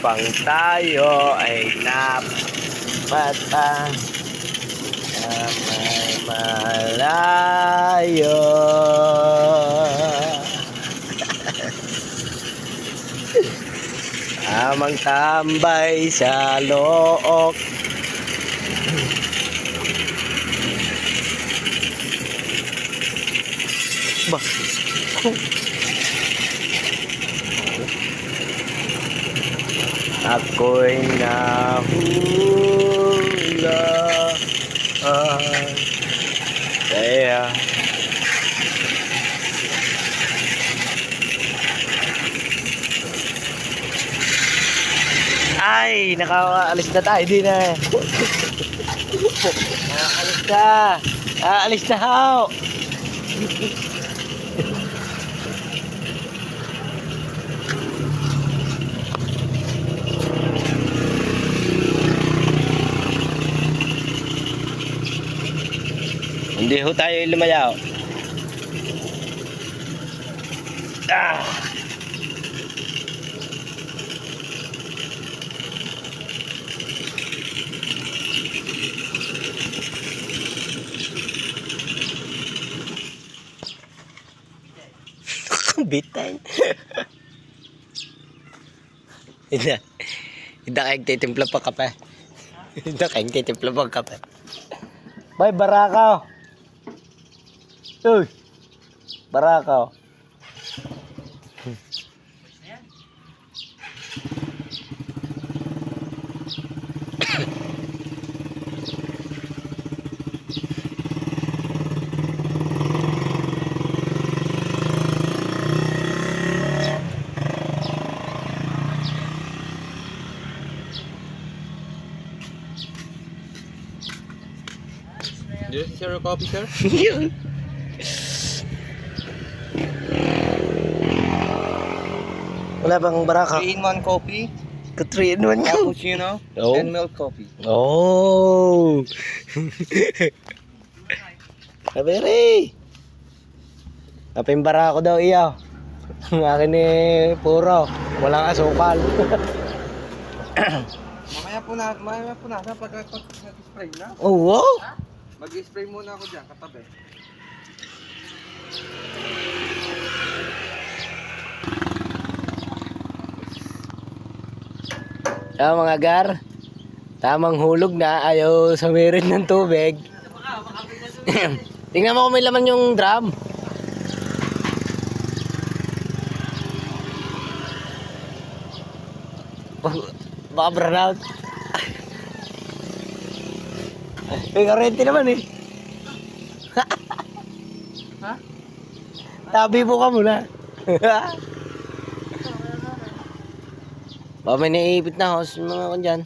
upang tayo ay napata na may malayo. Amang tambay sa look. Bah. Ako'y nahula kaya ay nakaalis na tayo din eh. Alis na ho. Hindi ho tayo lumayaw. Bitan. Hindi kayong titimpla pa kape. Hindi kayong titimpla pa kape. Bay, barakaw. Uy, barakaw. Do you share a copy, sir? Wala bang baraka? 3-in-1 coffee, 3-in-1 yun. cappuccino, Oh. and milk coffee. Oh. Kabiri. Kaping barako daw iyaw. Ang akin eh puro. Walang asukal. Mamaya po na pag mag-spray na. Oh, wow. Mag-spray muna ako dyan, katabi. Mga gar. Tamang hulog na. Ayaw sumirin ng tubig. Tingnan mo kung may laman yung drum. Baka burn out. May karente naman eh. Ha? Tabi mo ka muna. Baka may naiipit na host mga kan dyan.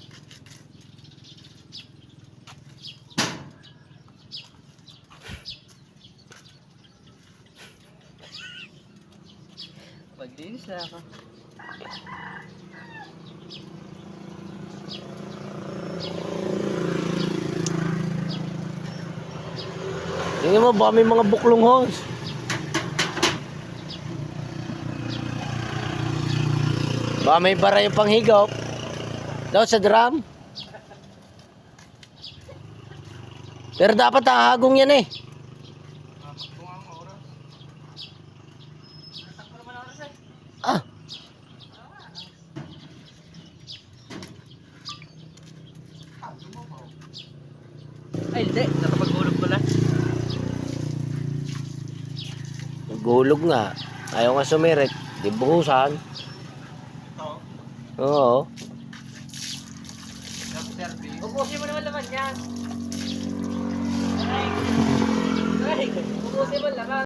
Maglinis na ako. Tingnan mo, baka may mga buklong host. Baka may bara yung panghigop. Daw sa drum. Pero dapat hahagong yan eh. Ah. Ay, hindi. Nakapagulog pala. Nagulog nga. Ayaw nga sumirit. Di buhusan. Oo. Ubusin mo naman laman yan. Ubusin mo laman.